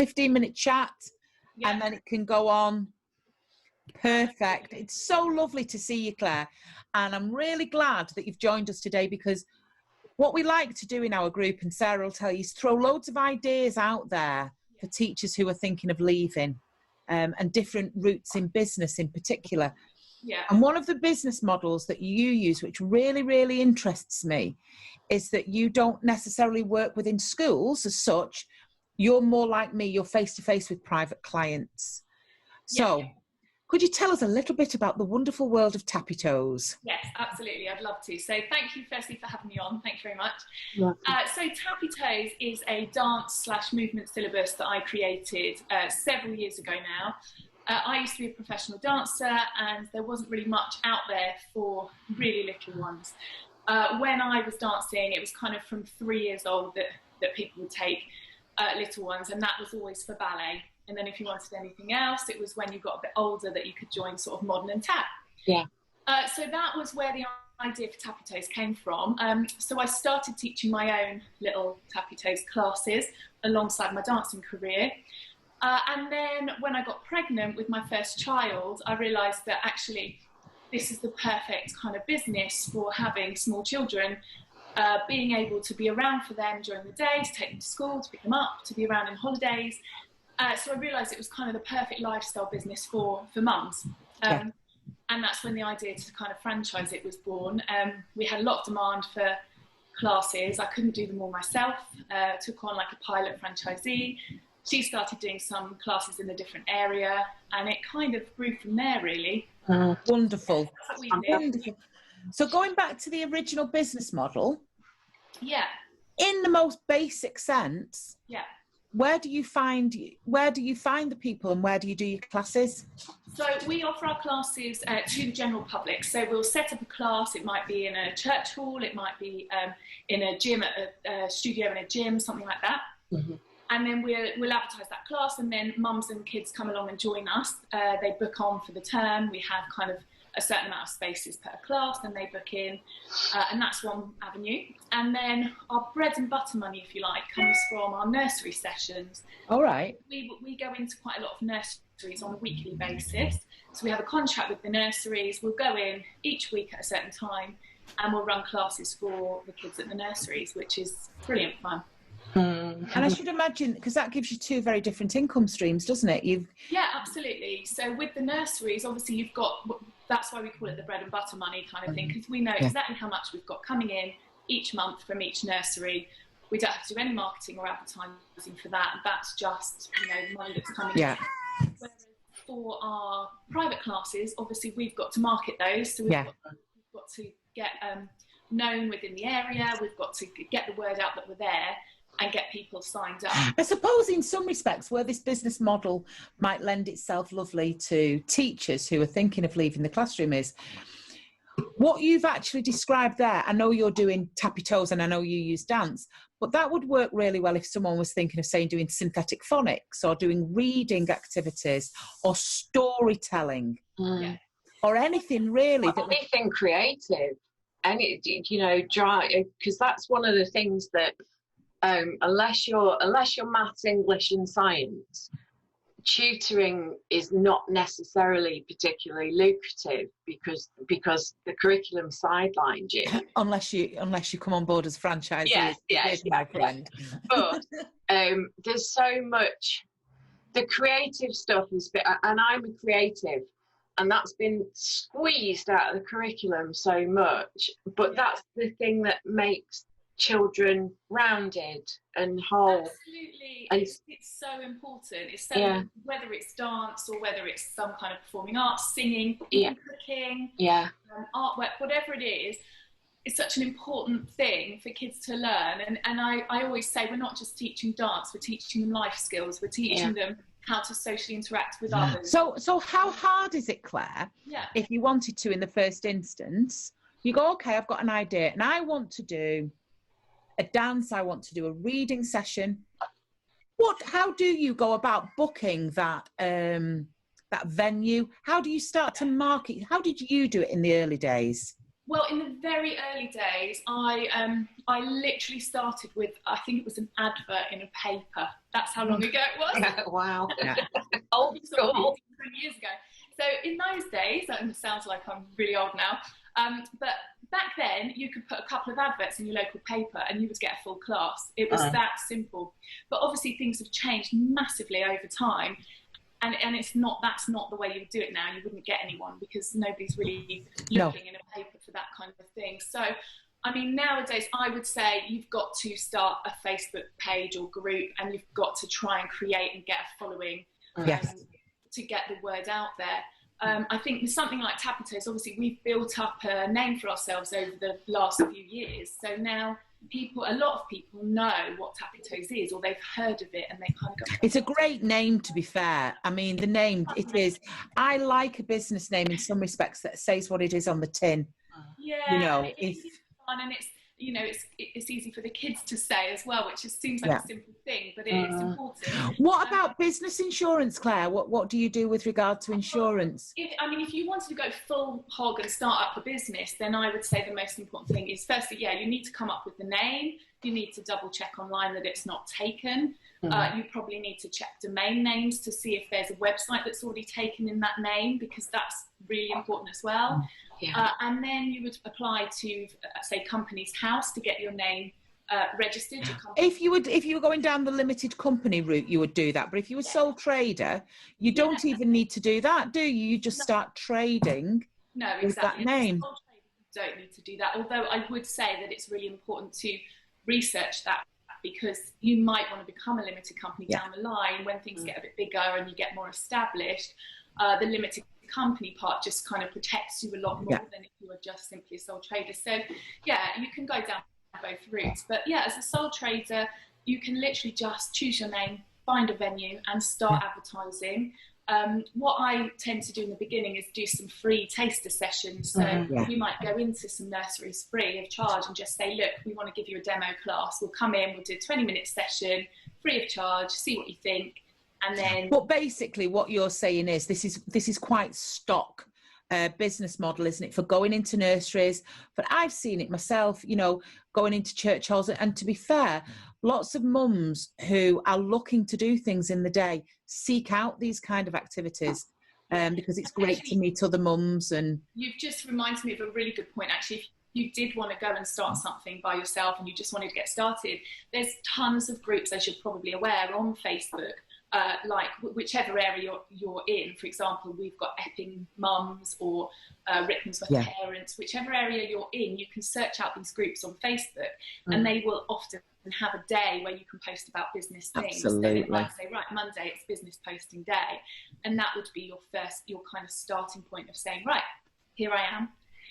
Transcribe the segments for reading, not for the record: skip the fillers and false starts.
15-minute chat, and then it can go on. Perfect. It's so lovely to see you, Claire. And I'm really glad that you've joined us today, because what we like to do in our group, and Sarah will tell you, is throw loads of ideas out there for teachers who are thinking of leaving, and different routes in business in particular. Yeah. And one of the business models that you use, which really, really interests me, is that you don't necessarily work within schools as such. You're more like me, you're face-to-face with private clients. So could you tell us a little bit about the wonderful world of Tappy Toes? Yes, absolutely. I'd love to. So thank you firstly for having me on. Thank you very much. So Tappy Toes is a dance/movement syllabus that I created several years ago now. I used to be a professional dancer, and there wasn't really much out there for really little ones. When I was dancing, it was kind of from 3 years old that people would take little ones, and that was always for ballet. And then if you wanted anything else, it was when you got a bit older that you could join sort of modern and tap. Yeah. So that was where the idea for Tappy Toes came from. So I started teaching my own little Tappy Toes classes alongside my dancing career. And then when I got pregnant with my first child, I realised that actually this is the perfect kind of business for having small children, being able to be around for them during the day, to take them to school, to pick them up, to be around in holidays. So I realised it was kind of the perfect lifestyle business for mums. And that's when the idea to kind of franchise it was born. We had a lot of demand for classes. I couldn't do them all myself. Took on like a pilot franchisee. She started doing some classes in a different area, and it kind of grew from there, really. Wonderful. Wonderful. So going back to the original business model, in the most basic sense, where do you find the people, and where do you do your classes? So we offer our classes to the general public. So we'll set up a class. It might be in a church hall. It might be in a gym, a studio in a gym, something like that. And then we'll advertise that class, and then mums and kids come along and join us. They book on for the term. We have kind of a certain amount of spaces per class, and they book in, and that's one avenue. And then our bread and butter money, if you like, comes from our nursery sessions. All right. We go into quite a lot of nurseries on a weekly basis. So we have a contract with the nurseries. We'll go in each week at a certain time, and we'll run classes for the kids at the nurseries, which is brilliant fun. And I should imagine, because that gives you two very different income streams, doesn't it? Yeah, absolutely. So with the nurseries, obviously you've got, that's why we call it the bread and butter money kind of thing, because we know exactly how much we've got coming in each month from each nursery. We don't have to do any marketing or advertising for that. That's just, the money that's coming in. Whereas for our private classes, obviously we've got to market those. So we've got to get known within the area. We've got to get the word out that we're there and get people signed up. I suppose in some respects where this business model might lend itself lovely to teachers who are thinking of leaving the classroom is what you've actually described there. I know you're doing Tappy Toes and I know you use dance, but that would work really well if someone was thinking of, say, doing synthetic phonics or doing reading activities or storytelling or anything really. Anything creative. Because that's one of the things that unless you're maths, English and science, tutoring is not necessarily particularly lucrative because the curriculum sidelines you. unless you come on board as franchisee, my friend. But there's so much. The creative stuff and I'm a creative, and that's been squeezed out of the curriculum so much. But that's the thing that makes children rounded and whole. Absolutely. It's so important. It's so whether it's dance or whether it's some kind of performing arts, singing, even cooking, artwork, whatever it is, it's such an important thing for kids to learn. And I always say we're not just teaching dance, we're teaching them life skills, we're teaching them how to socially interact with others. So how hard is it, Claire, if you wanted to in the first instance, you go, okay, I've got an idea and I want to do a dance, I want to do a reading session. How do you go about booking that venue? How do you start to market? How did you do it in the early days? Well, in the very early days, I literally started with, I think it was an advert in a paper. That's how long ago it was. Wow. Yeah. Old school. 20 years ago. So in those days, that sounds like I'm really old now, but back then you could put a couple of adverts in your local paper and you would get a full class. It was that simple. But obviously things have changed massively over time. And that's not the way you would do it now. You wouldn't get anyone because nobody's really looking in a paper for that kind of thing. So, I mean, nowadays I would say you've got to start a Facebook page or group, and you've got to try and create and get a following to get the word out there. I think with something like Tappy Toes, obviously we've built up a name for ourselves over the last few years. So now a lot of people know what Tappy Toes is, or they've heard of it, and they kind of go. It's a great name, to be fair. I mean, the name, it is. I like a business name in some respects that says what it is on the tin. Yeah, you know, it's fun, and it's easy for the kids to say as well, which just seems like a simple thing, but it's important. What about business insurance, Claire? What do you do with regard to insurance? If you wanted to go full hog and start up a business, then I would say the most important thing is, firstly, you need to come up with the name. You need to double check online that it's not taken. You probably need to check domain names to see if there's a website that's already taken in that name, because that's really important as well. And then you would apply to, say, Companies House to get your name registered. If you were going down the limited company route, you would do that. But if you were sole trader, you don't even need to do that, do you? You just start trading with that name. Sole trader, you don't need to do that. Although I would say that it's really important to research that, because you might want to become a limited company down the line when things get a bit bigger and you get more established. The limited company part just kind of protects you a lot more than if you were just simply a sole trader. So you can go down both routes, but as a sole trader you can literally just choose your name, find a venue and start advertising. What I tend to do in the beginning is do some free taster sessions. So you might go into some nurseries free of charge and just say, look, we want to give you a demo class. We'll come in, we'll do a 20-minute session free of charge, see what you think. And then, but basically what you're saying is this is quite stock business model, isn't it, for going into nurseries? But I've seen it myself, going into church halls. And to be fair, lots of mums who are looking to do things in the day seek out these kind of activities because it's great to meet other mums. And you've just reminded me of a really good point, actually. If you did want to go and start something by yourself and you just wanted to get started, there's tons of groups, as you're probably aware, on Facebook. Like whichever area you're in. For example, we've got Epping Mums or Rickmansworth Parents. Whichever area you're in, you can search out these groups on Facebook, and they will often have a day where you can post about business things. Absolutely. So they might say, right, Monday it's business posting day, and that would be your kind of starting point of saying, right, here I am.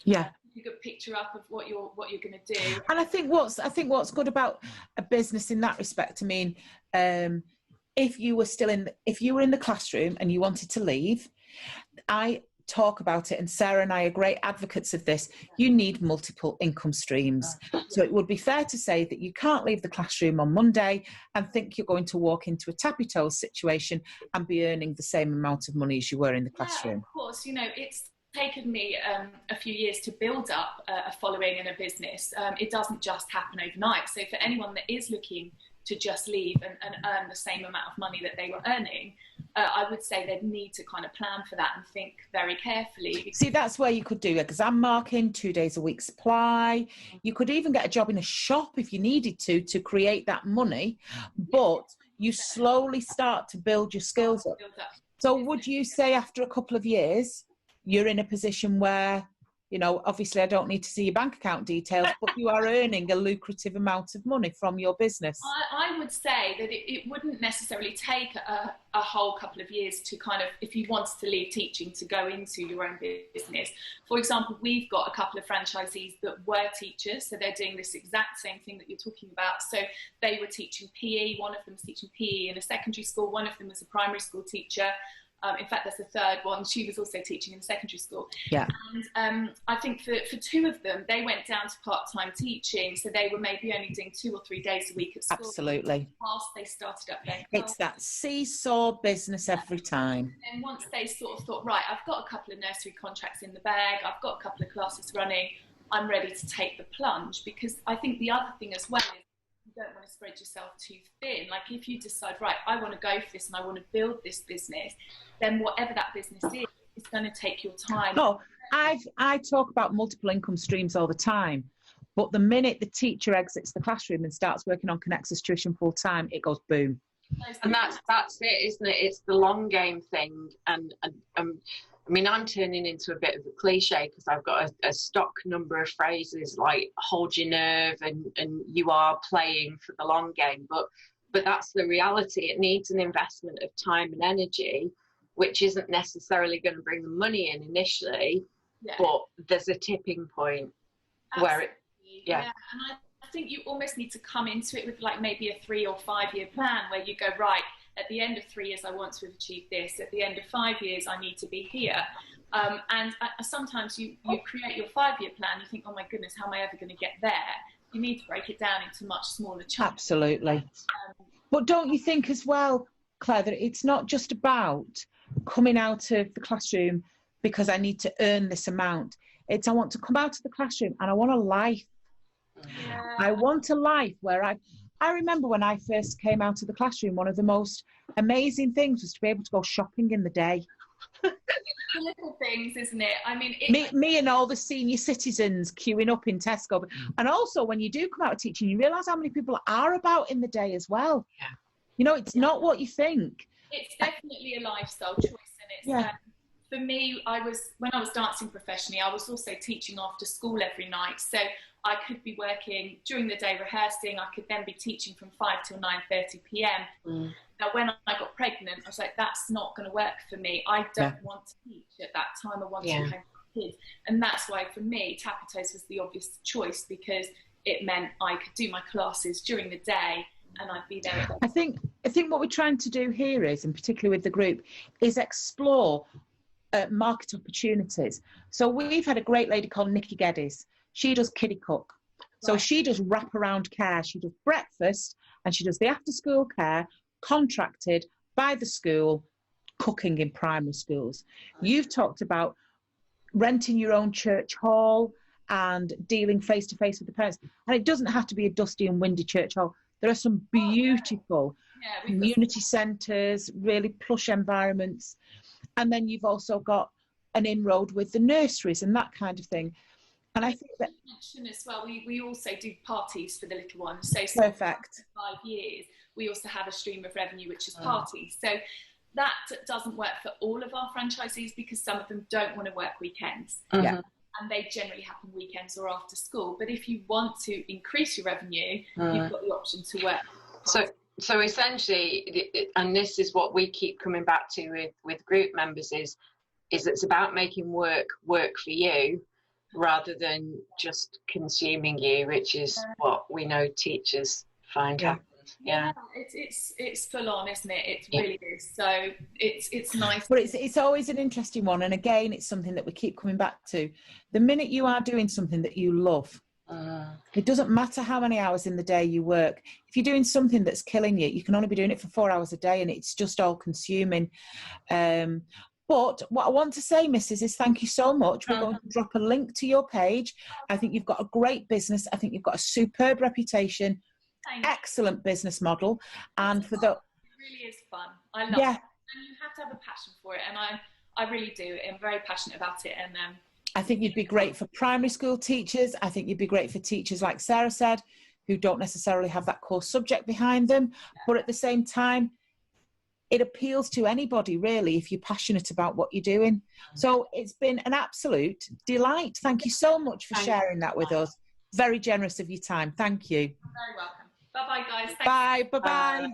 You could picture up of what you're going to do. And I think what's good about a business in that respect, I mean, if you were in the classroom and you wanted to leave, I talk about it, and Sarah and I are great advocates of this. You need multiple income streams. So it would be fair to say that you can't leave the classroom on Monday and think you're going to walk into a Tappy Toes situation and be earning the same amount of money as you were in the classroom. Yeah, of course. It's taken me a few years to build up a following and a business. It doesn't just happen overnight. So for anyone that is looking to just leave and earn the same amount of money that they were earning, I would say they'd need to kind of plan for that and think very carefully. See, that's where you could do exam marking, 2 days a week supply. You could even get a job in a shop if you needed to create that money, but you slowly start to build your skills up. So would you say after a couple of years, you're in a position where, obviously I don't need to see your bank account details, but you are earning a lucrative amount of money from your business? I would say that it wouldn't necessarily take a whole couple of years to kind of, if you wanted to leave teaching to go into your own business. For example, we've got a couple of franchisees that were teachers, so they're doing this exact same thing that you're talking about. So they were teaching PE, one of them was teaching PE in a secondary school, one of them was a primary school teacher. In fact, there's a third one. She was also teaching in secondary school. Yeah. And I think for two of them, they went down to part-time teaching. So they were maybe only doing 2 or 3 days a week at school. Absolutely. Whilst they started up their class. It's that seesaw business every time. And once they sort of thought, right, I've got a couple of nursery contracts in the bag, I've got a couple of classes running, I'm ready to take the plunge. Because I think the other thing as well is you don't want to spread yourself too thin. Like if you decide, right, I want to go for this and I want to build this business, then whatever that business is, it's going to take your time. Oh, I talk about multiple income streams all the time, but the minute the teacher exits the classroom and starts working on Connexus Tuition full time, it goes boom. And that's it, isn't it? It's the long game thing. And I mean, I'm turning into a bit of a cliche because I've got a stock number of phrases like hold your nerve and you are playing for the long game. But that's the reality. It needs an investment of time and energy, which isn't necessarily going to bring the money in initially, but there's a tipping point. Absolutely. Where it, And I think you almost need to come into it with like maybe a 3 or 5 year plan where you go, right, at the end of 3 years I want to have achieved this, at the end of 5 years I need to be here. And sometimes you create your 5 year plan, you think, oh my goodness, how am I ever going to get there? You need to break it down into much smaller chunks. Absolutely. But don't you think as well, Claire, that it's not just about coming out of the classroom because I need to earn this amount. It's I want to come out of the classroom and I want a life. I want a life where I remember when I first came out of the classroom, one of the most amazing things was to be able to go shopping in the day. The little things, isn't it? I mean, me and all the senior citizens queuing up in Tesco. And also when you do come out of teaching, you realise how many people are about in the day as well. Yeah. You know, it's not what you think. It's definitely a lifestyle choice, and it's for me, when I was dancing professionally, I was also teaching after school every night. So I could be working during the day rehearsing. I could then be teaching from 5 till 9:30 p.m. Now, when I got pregnant, I was like, that's not going to work for me. I don't want to teach at that time. I want to be home with kids. And that's why, for me, Tappy Toes was the obvious choice because it meant I could do my classes during the day and I'd be there. I think what we're trying to do here is, and particularly with the group, is explore market opportunities. So we've had a great lady called Nikki Geddes. She does kiddie cook. So she does wraparound care. She does breakfast and she does the after school care, contracted by the school, cooking in primary schools. You've talked about renting your own church hall and dealing face to face with the parents. And it doesn't have to be a dusty and windy church hall. There are some beautiful community centres, really plush environments. And then you've also got an inroad with the nurseries and that kind of thing. And I think that mention as well, we also do parties for the little ones. So perfect. 5 years, we also have a stream of revenue, which is parties. So that doesn't work for all of our franchisees because some of them don't want to work weekends. And they generally happen weekends or after school. But if you want to increase your revenue, you've got the option to work. So essentially, and this is what we keep coming back to with group members is it's about making work for you rather than just consuming you, which is what we know teachers find happens. It's full on, isn't it? It really is. So it's nice. But it's always an interesting one. And again, it's something that we keep coming back to. The minute you are doing something that you love, it doesn't matter how many hours in the day you work. If you're doing something that's killing you, you can only be doing it for 4 hours a day and it's just all consuming. But what I want to say, Mrs., is thank you so much. We're going to drop a link to your page. I think you've got a great business. I think you've got a superb reputation, excellent business model. And for the... It really is fun. I love it. And you have to have a passion for it. And I really do. I'm very passionate about it. And I think you'd be great for primary school teachers. I think you'd be great for teachers, like Sarah said, who don't necessarily have that core subject behind them. But at the same time, it appeals to anybody, really, if you're passionate about what you're doing. So it's been an absolute delight. Thank you so much for sharing that with us. Very generous of your time. Thank you. You're very welcome. Bye-bye, guys. Bye. Bye-bye.